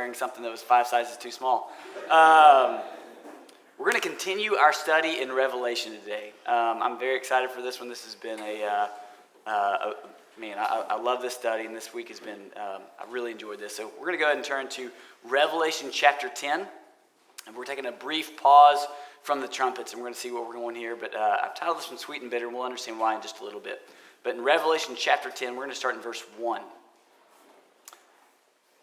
wearing something that was 5 sizes too small. We're going to continue our study in Revelation today. I'm very excited for this one. This has been I love this study, and this week has been, I really enjoyed this. So we're going to go ahead and turn to Revelation chapter 10, and we're taking a brief pause from the trumpets, and we're going to see what we're going here. But I've titled this one Sweet and Bitter, and we'll understand why in just a little bit. But in Revelation chapter 10, we're going to start in verse 1.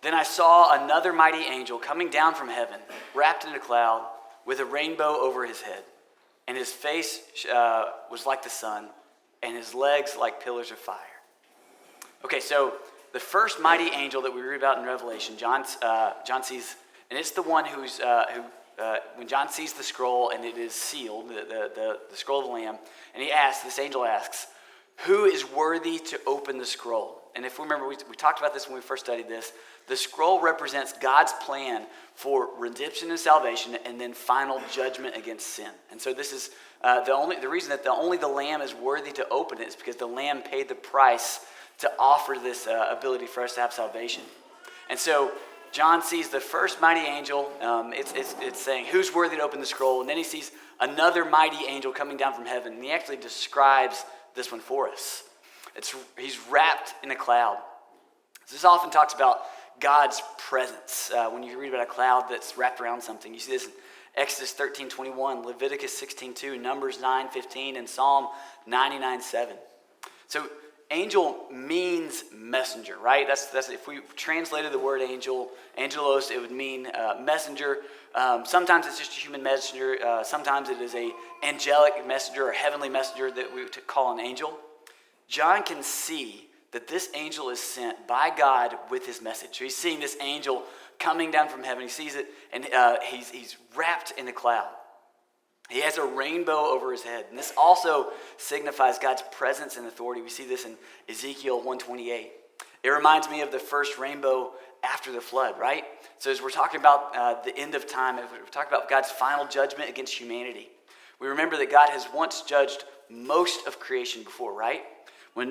Then I saw another mighty angel coming down from heaven, wrapped in a cloud, with a rainbow over his head. And his face was like the sun, and his legs like pillars of fire. Okay, so the first mighty angel that we read about in Revelation, John sees, and it's the one who when John sees the scroll and it is sealed, the scroll of the Lamb, and this angel asks, who is worthy to open the scroll? And if we remember, we talked about this when we first studied this. The scroll represents God's plan for redemption and salvation, and then final judgment against sin. And so this is the reason that only the Lamb is worthy to open it is because the Lamb paid the price to offer this ability for us to have salvation. And so John sees the first mighty angel. It's saying, who's worthy to open the scroll? And then he sees another mighty angel coming down from heaven. And he actually describes this one for us. He's wrapped in a cloud. This often talks about God's presence. When you read about a cloud that's wrapped around something, you see this in Exodus 13:21, Leviticus 16:2, Numbers 9:15, and Psalm 99:7. So angel means messenger, right? That's if we translated the word angel, angelos, it would mean messenger. Sometimes it's just a human messenger. Sometimes it is a angelic messenger or heavenly messenger that we would call an angel. John can see that this angel is sent by God with his message. So he's seeing this angel coming down from heaven. He sees it, and he's wrapped in a cloud. He has a rainbow over his head. And this also signifies God's presence and authority. We see this in Ezekiel 1:28. It reminds me of the first rainbow after the flood, right? So as we're talking about the end of time, as we're talking about God's final judgment against humanity, we remember that God has once judged most of creation before, right? When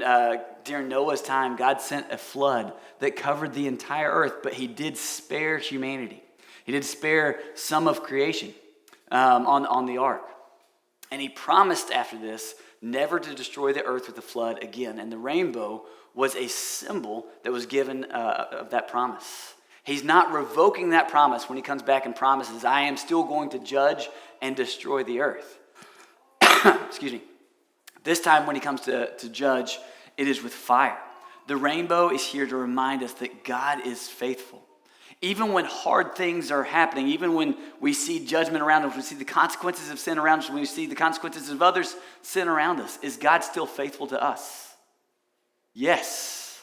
during Noah's time, God sent a flood that covered the entire earth, but he did spare humanity. He did spare some of creation on the ark. And he promised after this never to destroy the earth with a flood again. And the rainbow was a symbol that was given of that promise. He's not revoking that promise when he comes back and promises, I am still going to judge and destroy the earth. Excuse me. This time when he comes to judge, it is with fire. The rainbow is here to remind us that God is faithful. Even when hard things are happening, even when we see judgment around us, we see the consequences of sin around us, when we see the consequences of others' sin around us, is God still faithful to us? Yes.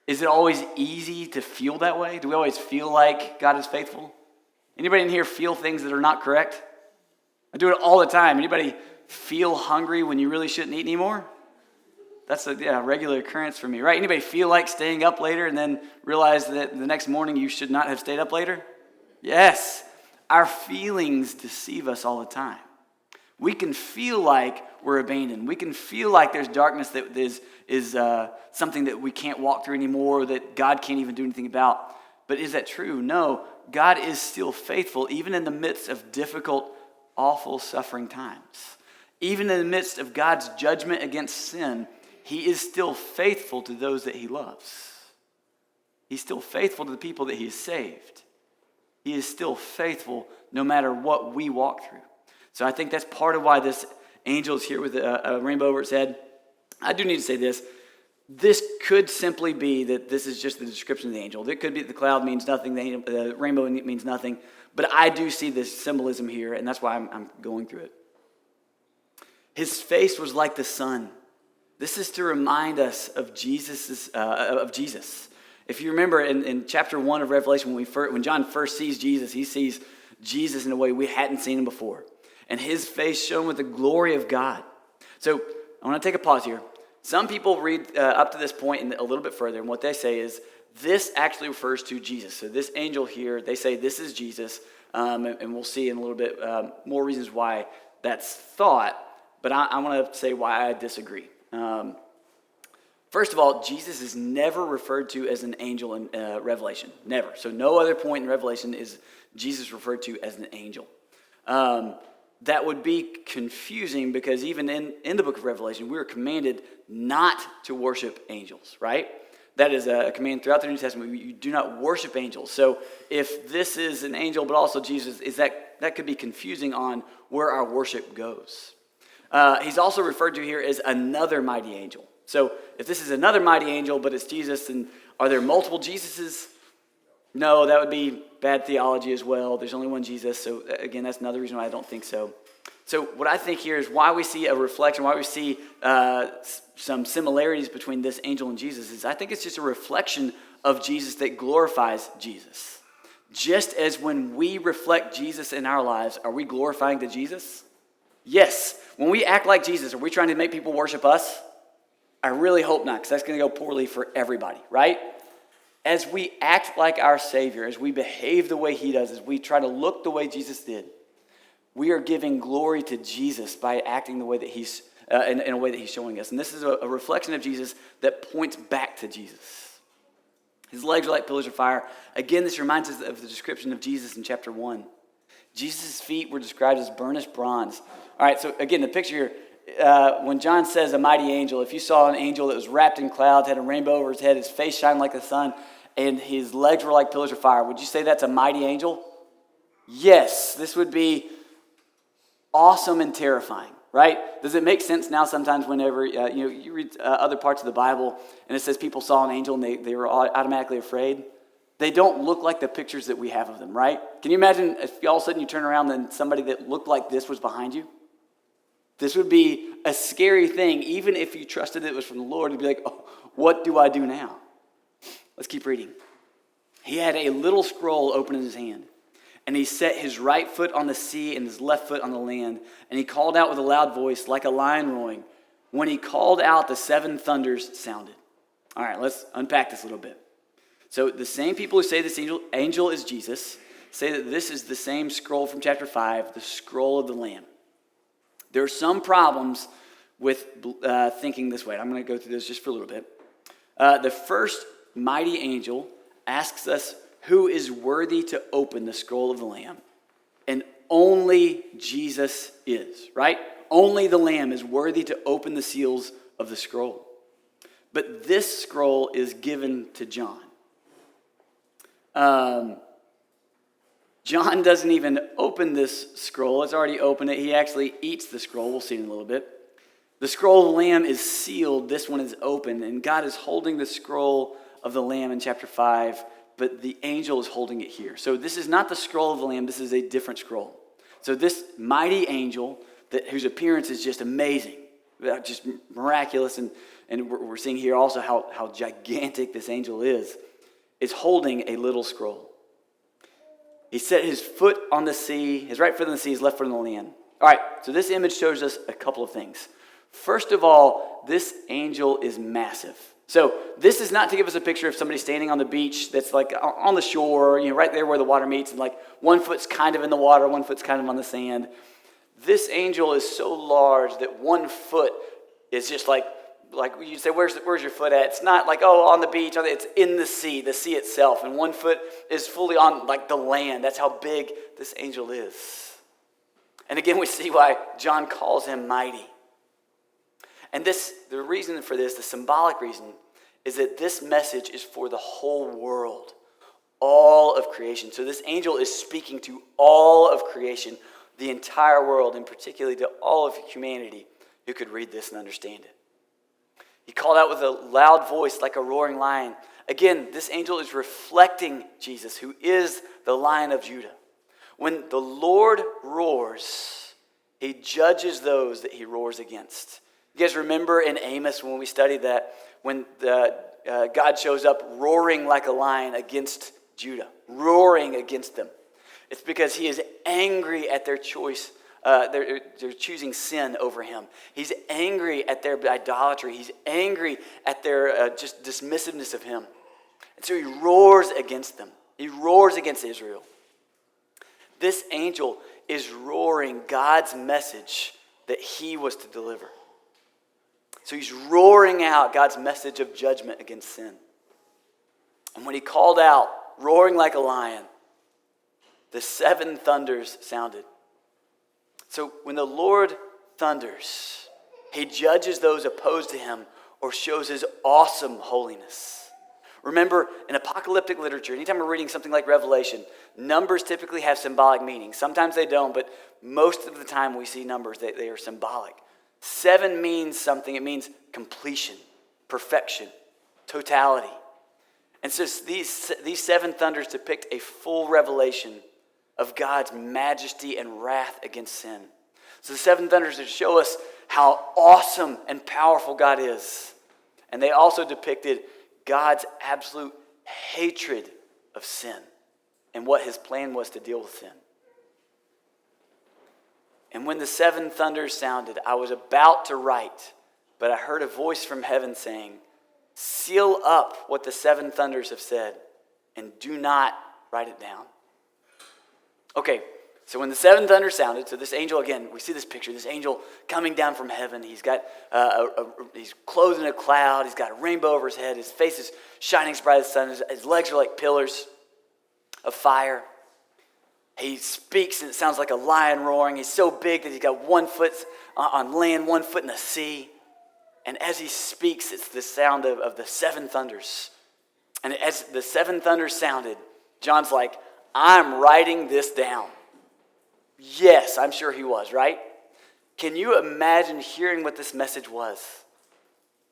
Is it always easy to feel that way? Do we always feel like God is faithful? Anybody in here feel things that are not correct? I do it all the time. Anybody feel hungry when you really shouldn't eat anymore? That's a regular occurrence for me, right? Anybody feel like staying up later and then realize that the next morning you should not have stayed up later? Yes. Our feelings deceive us all the time. We can feel like we're abandoned. We can feel like there's darkness that is something that we can't walk through anymore, that God can't even do anything about. But is that true? No. God is still faithful, even in the midst of difficult, awful, suffering times. Even in the midst of God's judgment against sin, he is still faithful to those that he loves. He's still faithful to the people that he has saved. He is still faithful no matter what we walk through. So I think that's part of why this angel is here with a rainbow over its head. I do need to say this. This could simply be that this is just the description of the angel. It could be that the cloud means nothing, the rainbow means nothing. But I do see this symbolism here, and that's why I'm going through it. His face was like the sun. This is to remind us of Jesus. If you remember in chapter 1 of Revelation, when John first sees Jesus, he sees Jesus in a way we hadn't seen him before. And his face shone with the glory of God. So I want to take a pause here. Some people read up to this point and a little bit further, and what they say is this actually refers to Jesus. So this angel here, they say this is Jesus, and we'll see in a little bit more reasons why that's thought. But I want to say why I disagree. First of all, Jesus is never referred to as an angel in Revelation. Never. So no other point in Revelation is Jesus referred to as an angel. That would be confusing because even in the book of Revelation, we are commanded not to worship angels, right? That is a command throughout the New Testament. You do not worship angels. So if this is an angel but also Jesus, that could be confusing on where our worship goes. He's also referred to here as another mighty angel. So if this is another mighty angel, but it's Jesus, then are there multiple Jesuses? No, that would be bad theology as well. There's only one Jesus. So again, that's another reason why I don't think so. So what I think here is why we see a reflection, why we see some similarities between this angel and Jesus is I think it's just a reflection of Jesus that glorifies Jesus. Just as when we reflect Jesus in our lives, are we glorifying the Jesus? Yes. When we act like Jesus, are we trying to make people worship us? I really hope not, because that's going to go poorly for everybody, right? As we act like our Savior, as we behave the way He does, as we try to look the way Jesus did, we are giving glory to Jesus by acting the way that He's, in a way that He's showing us. And this is a reflection of Jesus that points back to Jesus. His legs are like pillars of fire. Again, this reminds us of the description of Jesus in chapter 1. Jesus' feet were described as burnished bronze. All right, so again, the picture here, when John says a mighty angel, if you saw an angel that was wrapped in clouds, had a rainbow over his head, his face shined like the sun, and his legs were like pillars of fire, would you say that's a mighty angel? Yes, this would be awesome and terrifying, right? Does it make sense now sometimes whenever you read other parts of the Bible and it says people saw an angel and they were automatically afraid? They don't look like the pictures that we have of them, right? Can you imagine if all of a sudden you turn around and somebody that looked like this was behind you? This would be a scary thing, even if you trusted it was from the Lord. You'd be like, oh, what do I do now? Let's keep reading. He had a little scroll open in his hand, and he set his right foot on the sea and his left foot on the land, and he called out with a loud voice like a lion roaring. When he called out, the seven thunders sounded. All right, let's unpack this a little bit. So the same people who say this angel is Jesus say that this is the same scroll from chapter 5, the scroll of the Lamb. There are some problems with thinking this way. I'm going to go through this just for a little bit. The first mighty angel asks us who is worthy to open the scroll of the Lamb. And only Jesus is, right? Only the Lamb is worthy to open the seals of the scroll. But this scroll is given to John. John doesn't even open this scroll. It's already opened it. He actually eats the scroll. We'll see in a little bit. The scroll of the Lamb is sealed. This one is open. And God is holding the scroll of the Lamb in chapter 5, but the angel is holding it here. So this is not the scroll of the Lamb. This is a different scroll. So this mighty angel, whose appearance is just amazing, just miraculous, and we're seeing here also how gigantic this angel is holding a little scroll. He set his foot on the sea, his right foot on the sea, his left foot on the land. All right, so this image shows us a couple of things. First of all, this angel is massive. So this is not to give us a picture of somebody standing on the beach that's like on the shore, right there where the water meets, and like one foot's kind of in the water, one foot's kind of on the sand. This angel is so large that 1 foot is just like you say, where's your foot at? It's not like, on the beach. It's in the sea itself. And 1 foot is fully on like the land. That's how big this angel is. And again, we see why John calls him mighty. And the reason for this, the symbolic reason, is that this message is for the whole world, all of creation. So this angel is speaking to all of creation, the entire world, and particularly to all of humanity who could read this and understand it. He called out with a loud voice like a roaring lion. Again, this angel is reflecting Jesus, who is the Lion of Judah. When the Lord roars, he judges those that he roars against. You guys remember in Amos when we studied that, when God shows up roaring like a lion against Judah, roaring against them. It's because he is angry at their choice. They're choosing sin over him. He's angry at their idolatry. He's angry at their just dismissiveness of him. And so he roars against them. He roars against Israel. This angel is roaring God's message that he was to deliver. So he's roaring out God's message of judgment against sin. And when he called out, roaring like a lion, the 7 thunders sounded. So when the Lord thunders, he judges those opposed to him or shows his awesome holiness. Remember, in apocalyptic literature, anytime we're reading something like Revelation, numbers typically have symbolic meaning. Sometimes they don't, but most of the time we see numbers, they are symbolic. 7 means something. It means completion, perfection, totality. And so these 7 thunders depict a full revelation of God's majesty and wrath against sin. So the 7 thunders show us how awesome and powerful God is. And they also depicted God's absolute hatred of sin and what his plan was to deal with sin. And when the 7 thunders sounded, I was about to write, but I heard a voice from heaven saying, seal up what the 7 thunders have said, and do not write it down. Okay, so when the 7 thunders sounded, so this angel, again, we see this picture, this angel coming down from heaven. He's got, he's clothed in a cloud. He's got a rainbow over his head. His face is shining as bright as the sun. His legs are like pillars of fire. He speaks, and it sounds like a lion roaring. He's so big that he's got 1 foot on land, 1 foot in the sea. And as he speaks, it's the sound of the 7 thunders. And as the 7 thunders sounded, John's like, I'm writing this down. Yes, I'm sure he was, right? Can you imagine hearing what this message was?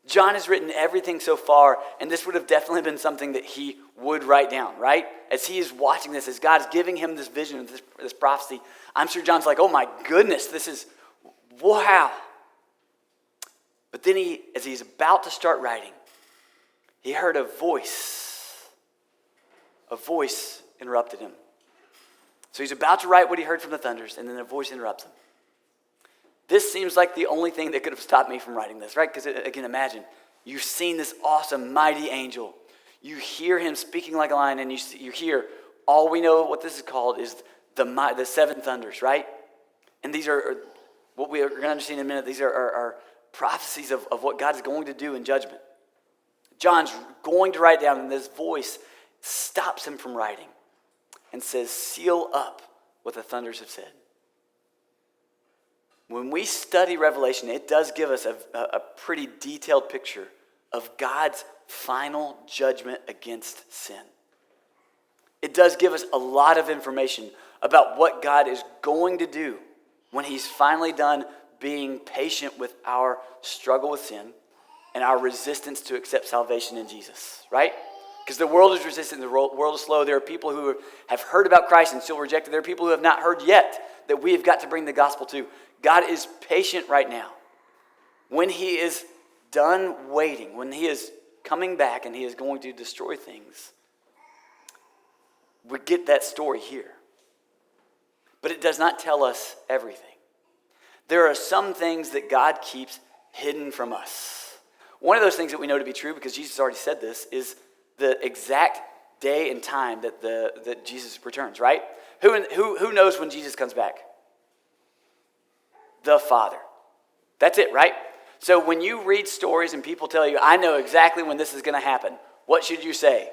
John has written everything so far, and this would have definitely been something that he would write down, right? As he is watching this, as God's giving him this vision, this prophecy, I'm sure John's like, oh my goodness, this is, wow. But then as he's about to start writing, he heard a voice. A voice interrupted him. So he's about to write what he heard from the thunders, and then a voice interrupts him. This seems like the only thing that could have stopped me from writing this, right? Because again, imagine, you've seen this awesome, mighty angel. You hear him speaking like a lion, and you hear, all we know what this is called is the 7 thunders, right? And these are what we are going to understand in a minute. These are prophecies of what God is going to do in judgment. John's going to write down, and this voice stops him from writing and says, seal up what the thunders have said. When we study Revelation, it does give us a pretty detailed picture of God's final judgment against sin. It does give us a lot of information about what God is going to do when he's finally done being patient with our struggle with sin and our resistance to accept salvation in Jesus, right? Because the world is resistant, the world is slow. There are people who have heard about Christ and still reject it. There are people who have not heard yet that we have got to bring the gospel to. God is patient right now. When he is done waiting, when he is coming back and he is going to destroy things, we get that story here. But it does not tell us everything. There are some things that God keeps hidden from us. One of those things that we know to be true, because Jesus already said this, is the exact day and time that Jesus returns, right? Who knows when Jesus comes back? The Father. That's it, right? So when you read stories and people tell you, I know exactly when this is going to happen, what should you say?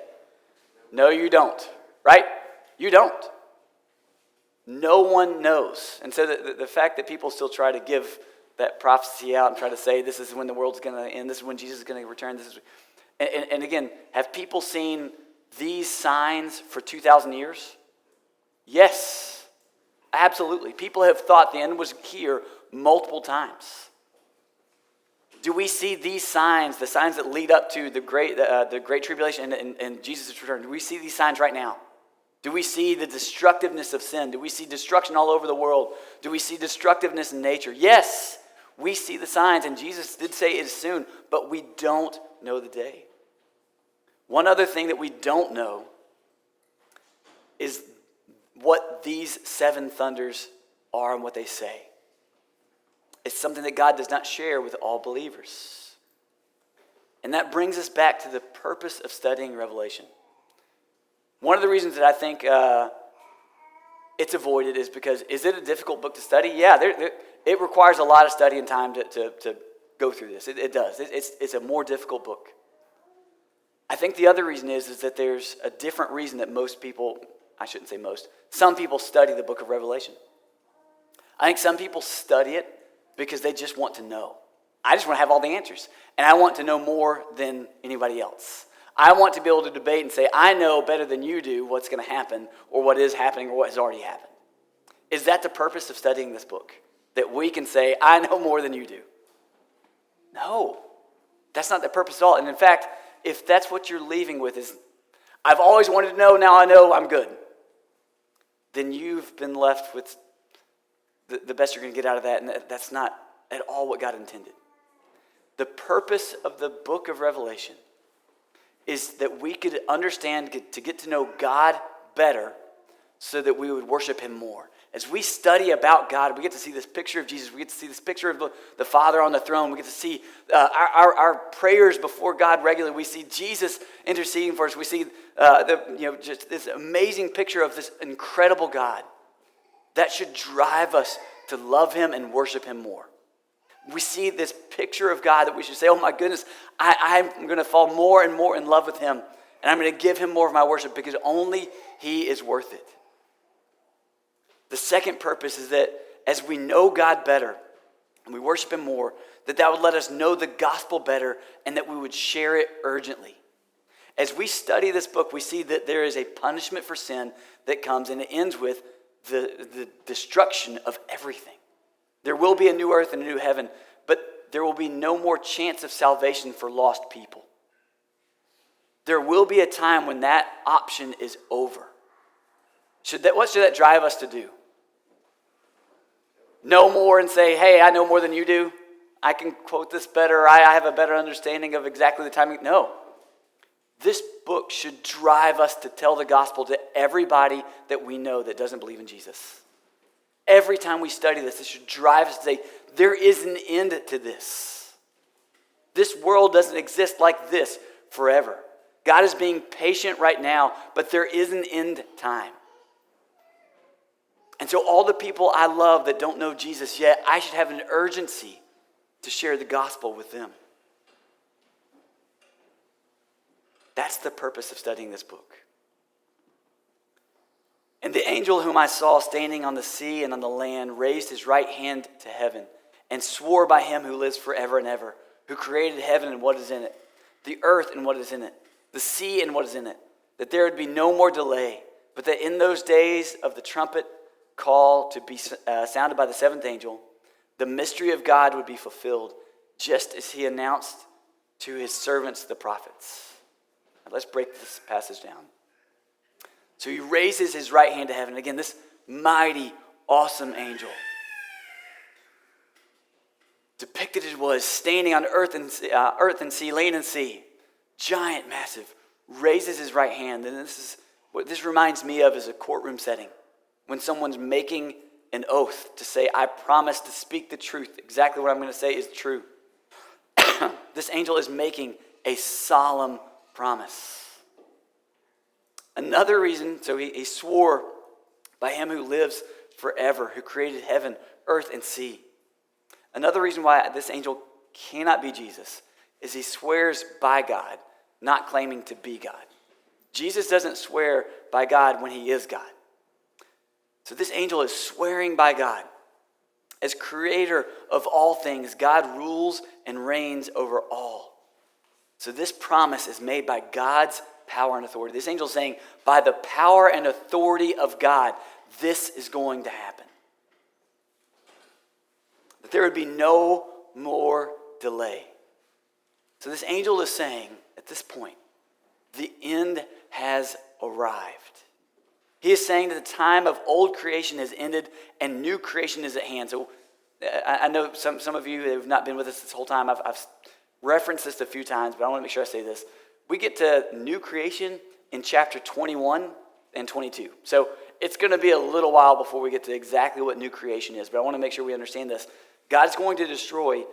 No, you don't, right? You don't. No one knows. And so the fact that people still try to give that prophecy out and try to say this is when the world's going to end, this is when Jesus is going to return, this is, and again, have people seen these signs for 2,000 years? Yes, absolutely. People have thought the end was here multiple times. Do we see these signs, the signs that lead up to the great tribulation and Jesus' return? Do we see these signs right now? Do we see the destructiveness of sin? Do we see destruction all over the world? Do we see destructiveness in nature? Yes, we see the signs, and Jesus did say it is soon, but we don't know the day. One other thing that we don't know is what these 7 thunders are and what they say. It's something that God does not share with all believers. And that brings us back to the purpose of studying Revelation. One of the reasons that I think it's avoided is because, is it a difficult book to study? Yeah, it requires a lot of study and time to go through this. It does. It's a more difficult book. I think the other reason is that there's a different reason that most people, I shouldn't say most, some people study the book of Revelation. I think some people study it because they just want to know. I just want to have all the answers. And I want to know more than anybody else. I want to be able to debate and say, I know better than you do what's going to happen or what is happening or what has already happened. Is that the purpose of studying this book? That we can say, I know more than you do? No, that's not the purpose at all. And in fact, if that's what you're leaving with is, I've always wanted to know, now I know, I'm good, then you've been left with the best you're going to get out of that, and that's not at all what God intended. The purpose of the book of Revelation is that we could understand, to get to know God better so that we would worship him more. As we study about God, we get to see this picture of Jesus. We get to see this picture of the Father on the throne. We get to see our prayers before God regularly. We see Jesus interceding for us. We see just this amazing picture of this incredible God. That should drive us to love him and worship him more. We see this picture of God that we should say, oh my goodness, I'm going to fall more and more in love with him. And I'm going to give him more of my worship because only he is worth it. The second purpose is that as we know God better and we worship him more, that would let us know the gospel better and that we would share it urgently. As we study this book, we see that there is a punishment for sin that comes, and it ends with the destruction of everything. There will be a new earth and a new heaven, but there will be no more chance of salvation for lost people. There will be a time when that option is over. What should that drive us to do? Know more and say, hey, I know more than you do. I can quote this better. I have a better understanding of exactly the timing. No. This book should drive us to tell the gospel to everybody that we know that doesn't believe in Jesus. Every time we study this, it should drive us to say, there is an end to this. This world doesn't exist like this forever. God is being patient right now, but there is an end time. And so all the people I love that don't know Jesus yet, I should have an urgency to share the gospel with them. That's the purpose of studying this book. And the angel whom I saw standing on the sea and on the land raised his right hand to heaven and swore by him who lives forever and ever, who created heaven and what is in it, the earth and what is in it, the sea and what is in it, that there would be no more delay, but that in those days of the trumpet call to be sounded by the seventh angel, the mystery of God would be fulfilled, just as he announced to his servants, the prophets. Now let's break this passage down. So he raises his right hand to heaven. Again, this mighty, awesome angel. Depicted it was standing on earth and sea, land and sea. Giant, massive. Raises his right hand. And this is what this reminds me of is a courtroom setting. When someone's making an oath to say, I promise to speak the truth. Exactly what I'm going to say is true. This angel is making a solemn promise. Another reason, so he swore by him who lives forever, who created heaven, earth, and sea. Another reason why this angel cannot be Jesus is he swears by God, not claiming to be God. Jesus doesn't swear by God when he is God. So this angel is swearing by God. As creator of all things, God rules and reigns over all. So this promise is made by God's power and authority. This angel is saying, by the power and authority of God, this is going to happen. That there would be no more delay. So this angel is saying, at this point, the end has arrived. He is saying that the time of old creation has ended and new creation is at hand. So I know some of you have not been with us this whole time. I've referenced this a few times, but I want to make sure I say this. We get to new creation in chapter 21 and 22. So it's going to be a little while before we get to exactly what new creation is, but I want to make sure we understand this. God's going to destroy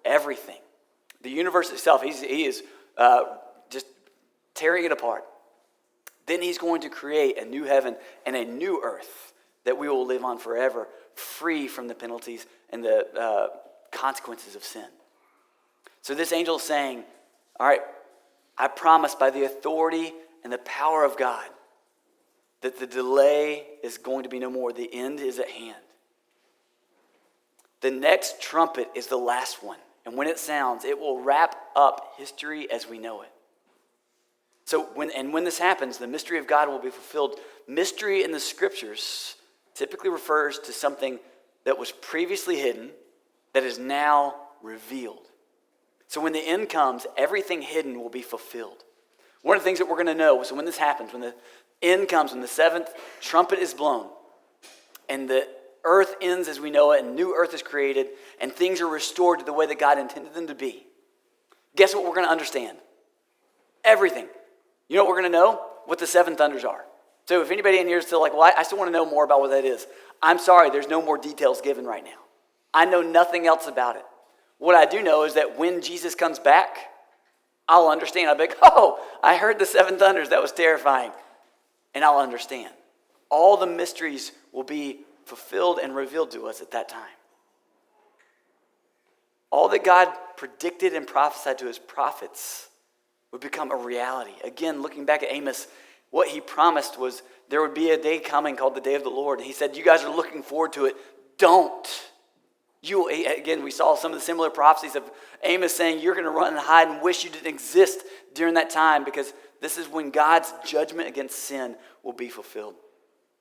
everything. The universe itself, he is just tearing it apart. Then he's going to create a new heaven and a new earth that we will live on forever, free from the penalties and the consequences of sin. So this angel is saying, all right, I promise by the authority and the power of God that the delay is going to be no more. The end is at hand. The next trumpet is the last one. And when it sounds, it will wrap up history as we know it. So when this happens, the mystery of God will be fulfilled. Mystery in the scriptures typically refers to something that was previously hidden that is now revealed. So when the end comes, everything hidden will be fulfilled. One of the things that we're going to know, so when this happens, when the end comes, when the seventh trumpet is blown, and the earth ends as we know it, and new earth is created, and things are restored to the way that God intended them to be, guess what we're going to understand? Everything. You know what we're going to know? What the seven thunders are. So if anybody in here is still like, well, I still want to know more about what that is. I'm sorry, there's no more details given right now. I know nothing else about it. What I do know is that when Jesus comes back, I'll understand. I'll be like, oh, I heard the seven thunders. That was terrifying. And I'll understand. All the mysteries will be fulfilled and revealed to us at that time. All that God predicted and prophesied to his prophets would become a reality. Again, looking back at Amos, what he promised was there would be a day coming called the day of the Lord. And he said, you guys are looking forward to it. Don't. Again, we saw some of the similar prophecies of Amos saying you're going to run and hide and wish you didn't exist during that time, because this is when God's judgment against sin will be fulfilled.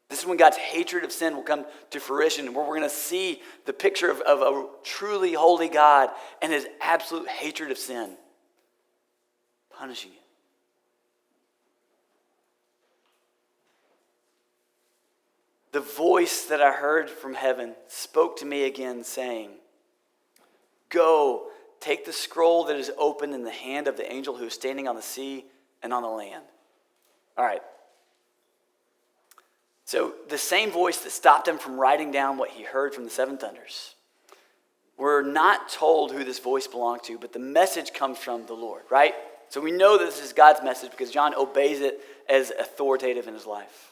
This is when God's hatred of sin will come to fruition, and where we're going to see the picture of a truly holy God and his absolute hatred of sin, punishing it. The voice that I heard from heaven spoke to me again, saying, go, take the scroll that is open in the hand of the angel who is standing on the sea and on the land. All right. So the same voice that stopped him from writing down what he heard from the seven thunders. We're not told who this voice belonged to, but the message comes from the Lord, right? So we know that this is God's message because John obeys it as authoritative in his life.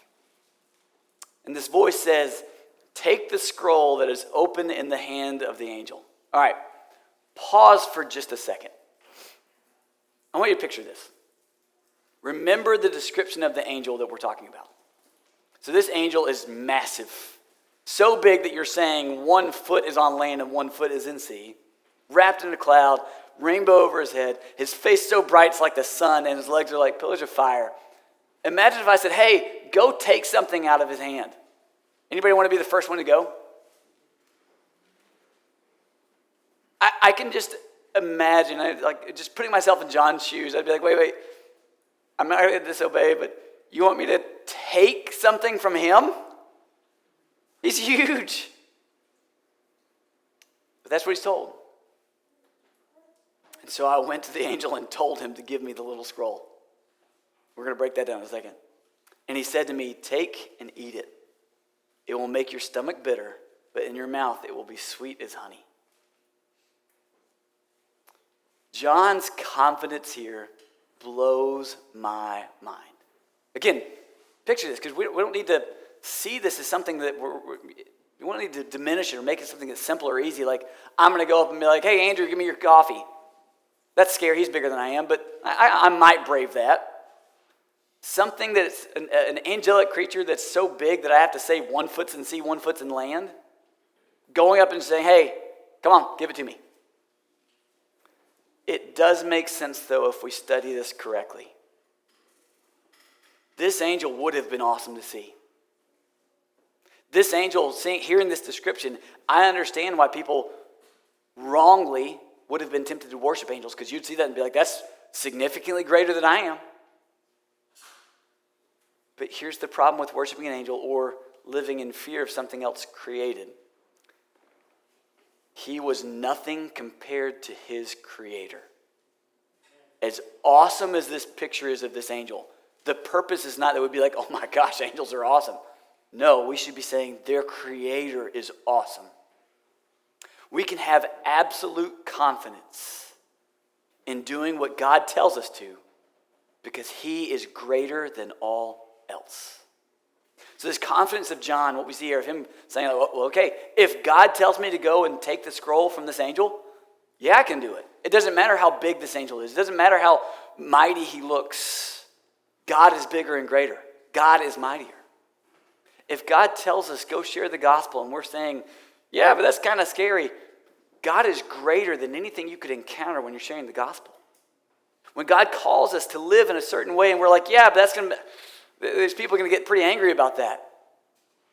And this voice says, take the scroll that is open in the hand of the angel. All right, pause for just a second. I want you to picture this. Remember the description of the angel that we're talking about. So this angel is massive. So big that you're saying 1 foot is on land and 1 foot is in sea. Wrapped in a cloud, rainbow over his head. His face so bright it's like the sun, and his legs are like pillars of fire. Imagine if I said, hey, go take something out of his hand. Anybody want to be the first one to go? I can just imagine, just putting myself in John's shoes. I'd be like, wait, I'm not going to disobey, but you want me to take something from him? He's huge. But that's what he's told. And so I went to the angel and told him to give me the little scroll. We're going to break that down in a second. And he said to me, take and eat it. It will make your stomach bitter, but in your mouth it will be sweet as honey. John's confidence here blows my mind. Again, picture this, because we don't need to see this as something that we don't need to diminish it or make it something that's simple or easy. Like, I'm going to go up and be like, hey, Andrew, give me your coffee. That's scary. He's bigger than I am, but I might brave that. Something that's an angelic creature that's so big that I have to say 1 foot's in sea, 1 foot's in land. Going up and saying, hey, come on, give it to me. It does make sense, though, if we study this correctly. This angel would have been awesome to see. This angel, hearing this description, I understand why people wrongly would have been tempted to worship angels, because you'd see that and be like, that's significantly greater than I am. But here's the problem with worshiping an angel or living in fear of something else created. He was nothing compared to his creator. As awesome as this picture is of this angel, the purpose is not that we'd be like, oh my gosh, angels are awesome. No, we should be saying their creator is awesome. We can have absolute confidence in doing what God tells us to because he is greater than all else. So this confidence of John, what we see here of him saying, well, okay, if God tells me to go and take the scroll from this angel, Yeah, I can do it. It doesn't matter how big this angel is. It doesn't matter how mighty he looks. God is bigger and greater. God is mightier. If God tells us, go share the gospel, and we're saying, yeah, but that's kind of scary. God is greater than anything you could encounter when you're sharing the gospel. When God calls us to live in a certain way, and we're like, yeah, but there's people going to get pretty angry about that.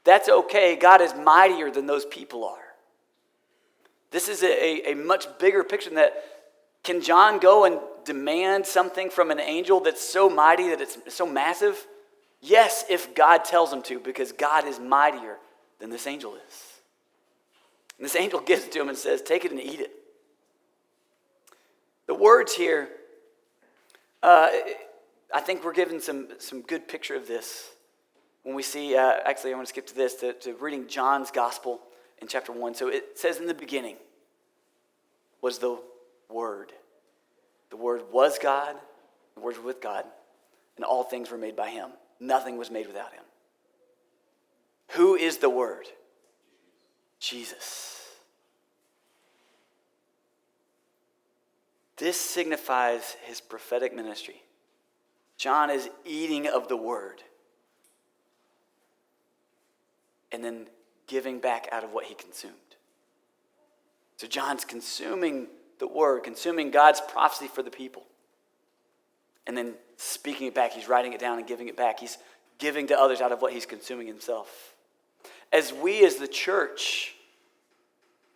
That's okay. God is mightier than those people are. This is a much bigger picture than that. Can John go and demand something from an angel that's so mighty, that it's so massive? Yes, if God tells him to, because God is mightier than this angel is. And this angel gives it to him and says, take it and eat it. The words here, I think we're given some good picture of this when we see, actually I want to skip to this, to reading John's gospel in chapter 1. So it says, in the beginning was the Word. The Word was God, the Word was with God, and all things were made by him. Nothing was made without him. Who is the Word? Jesus. This signifies his prophetic ministry. John is eating of the Word and then giving back out of what he consumed. So John's consuming the Word, consuming God's prophecy for the people, and then speaking it back. He's writing it down and giving it back. He's giving to others out of what he's consuming himself. As we as the church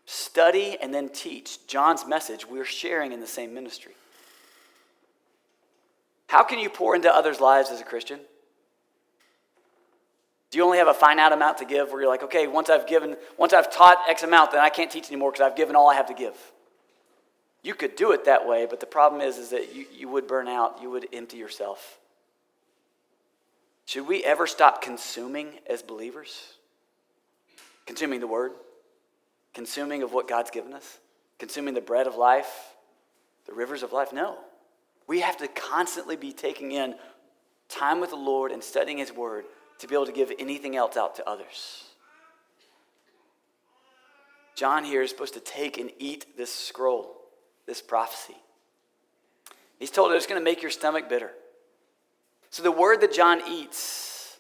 study and then teach John's message, we're sharing in the same ministry. How can you pour into others' lives as a Christian? Do you only have a finite amount to give where you're like, okay, once I've taught X amount, then I can't teach anymore because I've given all I have to give? You could do it that way, but the problem is that you would burn out. You would empty yourself. Should we ever stop consuming as believers? Consuming the Word? Consuming of what God's given us? Consuming the bread of life? The rivers of life? No. We have to constantly be taking in time with the Lord and studying his Word to be able to give anything else out to others. John here is supposed to take and eat this scroll, this prophecy. He's told it's going to make your stomach bitter. So the word that John eats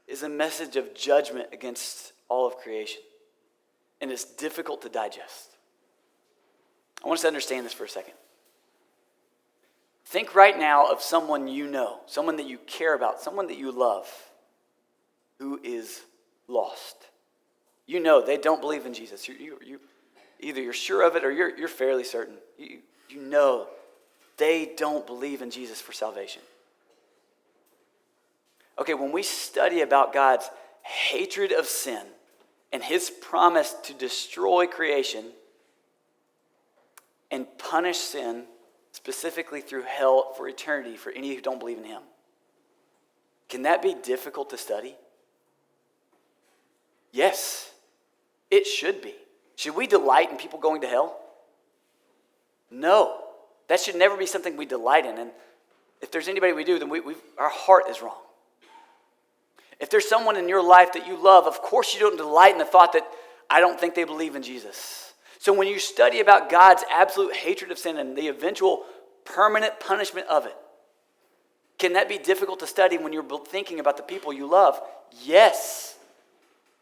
is a message of judgment against all of creation. And it's difficult to digest. I want us to understand this for a second. Think right now of someone you know, someone that you care about, someone that you love, who is lost. You know they don't believe in Jesus. Either you're sure of it or you're fairly certain. You know they don't believe in Jesus for salvation. Okay, when we study about God's hatred of sin and his promise to destroy creation and punish sin specifically through hell for eternity for any who don't believe in him, can that be difficult to study? Yes, it should be. Should we delight in people going to hell? No, that should never be something we delight in. And if there's anybody we do, then our heart is wrong. If there's someone in your life that you love, of course you don't delight in the thought that I don't think they believe in Jesus. So when you study about God's absolute hatred of sin and the eventual permanent punishment of it, can that be difficult to study when you're thinking about the people you love? Yes.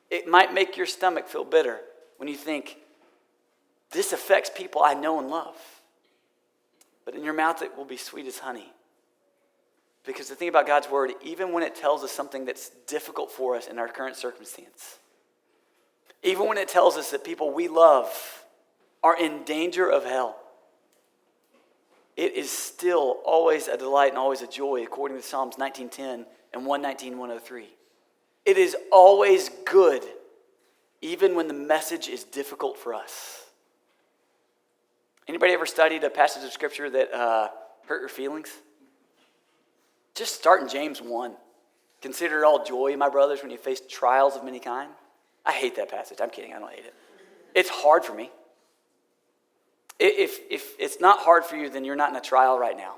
It might make your stomach feel bitter when you think, this affects people I know and love. But in your mouth it will be sweet as honey. Because the thing about God's word, even when it tells us something that's difficult for us in our current circumstance, even when it tells us that people we love are in danger of hell, it is still always a delight and always a joy, according to Psalms 19:10 and 119:103. It is always good, even when the message is difficult for us. Anybody ever studied a passage of Scripture that hurt your feelings? Just start in James 1. Consider it all joy, my brothers, when you face trials of many kind. I hate that passage. I'm kidding. I don't hate it. It's hard for me. If it's not hard for you, then you're not in a trial right now.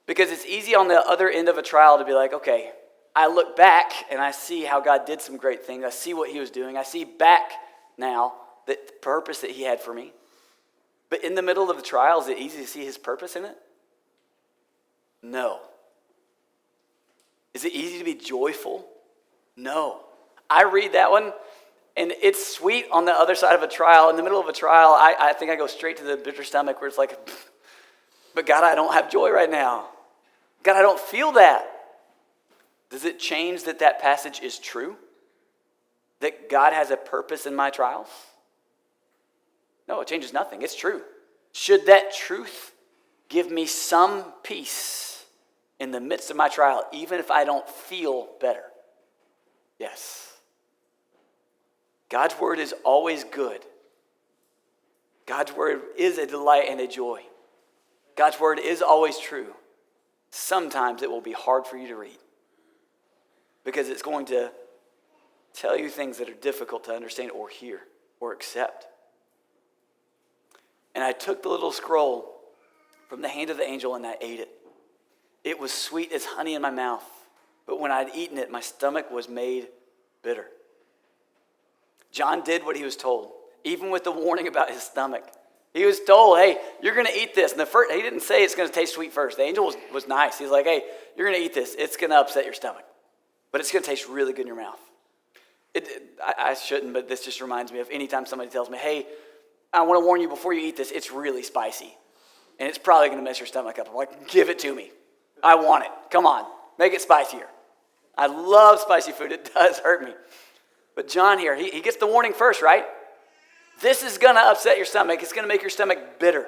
Because it's easy on the other end of a trial to be like, okay, I look back and I see how God did some great things. I see what he was doing. I see back now the purpose that he had for me. But in the middle of the trial, is it easy to see his purpose in it? No. Is it easy to be joyful? No. I read that one, and it's sweet on the other side of a trial. In the middle of a trial, I think I go straight to the bitter stomach where it's like, but God, I don't have joy right now. God, I don't feel that. Does it change that passage is true? That God has a purpose in my trials? No, it changes nothing. It's true. Should that truth give me some peace in the midst of my trial, even if I don't feel better? Yes. God's word is always good. God's word is a delight and a joy. God's word is always true. Sometimes it will be hard for you to read because it's going to tell you things that are difficult to understand or hear or accept. And I took the little scroll from the hand of the angel and I ate it. It was sweet as honey in my mouth, but when I'd eaten it, my stomach was made bitter. John did what he was told, even with the warning about his stomach. He was told, hey, you're going to eat this. And he didn't say it's going to taste sweet first. The angel was nice. He's like, hey, you're going to eat this. It's going to upset your stomach, but it's going to taste really good in your mouth. I shouldn't, but this just reminds me of anytime somebody tells me, hey, I want to warn you before you eat this, it's really spicy. And it's probably going to mess your stomach up. I'm like, give it to me. I want it. Come on. Make it spicier. I love spicy food. It does hurt me. But John here, he gets the warning first, right? This is going to upset your stomach. It's going to make your stomach bitter.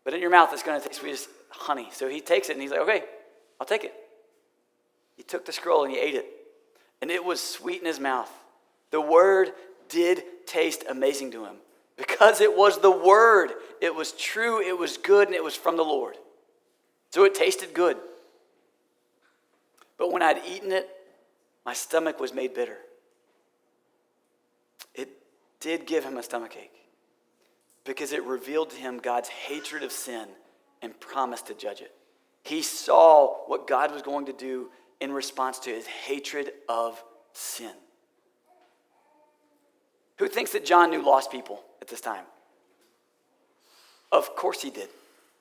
But in your mouth, it's going to taste sweet as honey. So he takes it and he's like, okay, I'll take it. He took the scroll and he ate it. And it was sweet in his mouth. The word did taste amazing to him. Because it was the word. It was true, it was good, and it was from the Lord. So it tasted good. But when I'd eaten it, my stomach was made bitter. It did give him a stomachache because it revealed to him God's hatred of sin and promised to judge it. He saw what God was going to do in response to his hatred of sin. Who thinks that John knew lost people at this time? Of course he did,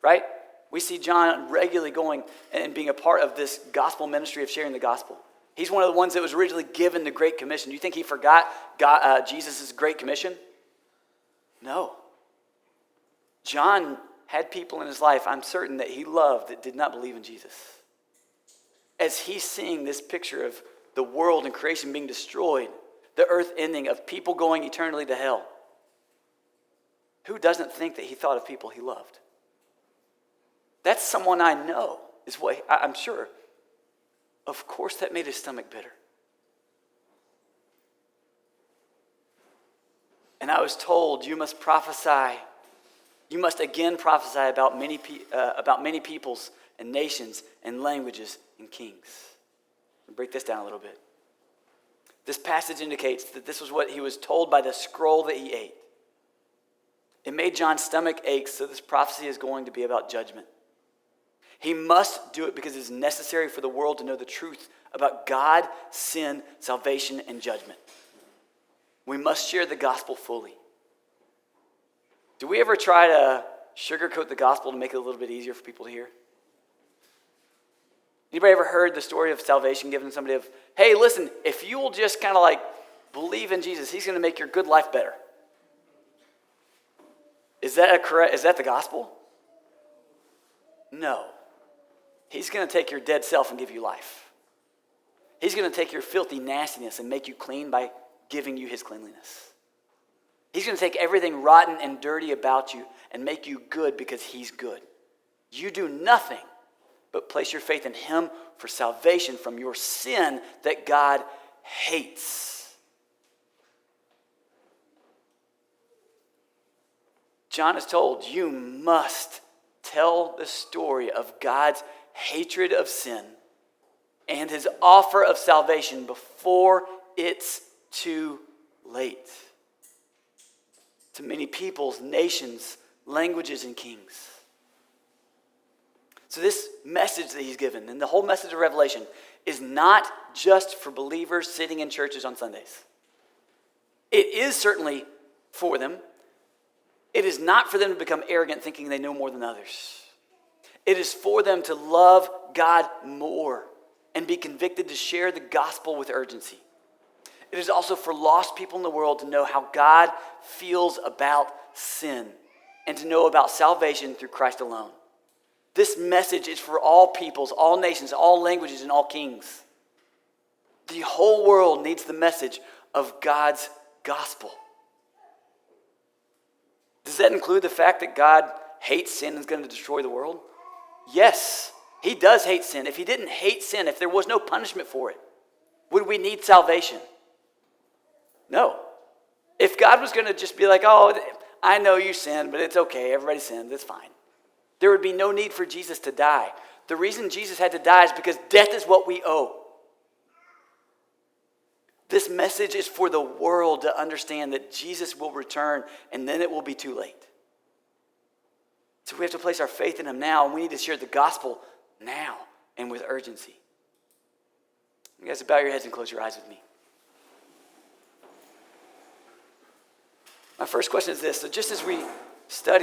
right? We see John regularly going and being a part of this gospel ministry of sharing the gospel. He's one of the ones that was originally given the Great Commission. Do you think he forgot Jesus' Great Commission? No. John had people in his life, I'm certain, that he loved that did not believe in Jesus. As he's seeing this picture of the world and creation being destroyed, the earth ending, of people going eternally to hell, who doesn't think that he thought of people he loved? That's someone I know, is what I'm sure. Of course that made his stomach bitter. And I was told, you must prophesy. You must again prophesy about many peoples and nations and languages and kings. I'll break this down a little bit. This passage indicates that this was what he was told by the scroll that he ate. It made John's stomach ache, so this prophecy is going to be about judgment. He must do it because it is necessary for the world to know the truth about God, sin, salvation, and judgment. We must share the gospel fully. Do we ever try to sugarcoat the gospel to make it a little bit easier for people to hear? Anybody ever heard the story of salvation given to somebody of, hey, listen, if you will just kind of like believe in Jesus, he's going to make your good life better? Is that the gospel? No. He's going to take your dead self and give you life. He's going to take your filthy nastiness and make you clean by giving you his cleanliness. He's going to take everything rotten and dirty about you and make you good because he's good. You do nothing but place your faith in him for salvation from your sin that God hates. John is told, you must tell the story of God's hatred of sin and his offer of salvation before it's too late. To many peoples, nations, languages, and kings. So this message that he's given, and the whole message of Revelation, is not just for believers sitting in churches on Sundays. It is certainly for them, It is not for them to become arrogant, thinking they know more than others. It is for them to love God more and be convicted to share the gospel with urgency. It is also for lost people in the world to know how God feels about sin and to know about salvation through Christ alone. This message is for all peoples, all nations, all languages, and all kings. The whole world needs the message of God's gospel. Does that include the fact that God hates sin and is going to destroy the world? Yes, he does hate sin. If he didn't hate sin, if there was no punishment for it, would we need salvation? No. If God was going to just be like, oh, I know you sinned, but it's okay. Everybody sins. It's fine. There would be no need for Jesus to die. The reason Jesus had to die is because death is what we owe. This message is for the world to understand that Jesus will return and then it will be too late. So we have to place our faith in him now, and we need to share the gospel now and with urgency. You guys bow your heads and close your eyes with me. My first question is this. So just as we studied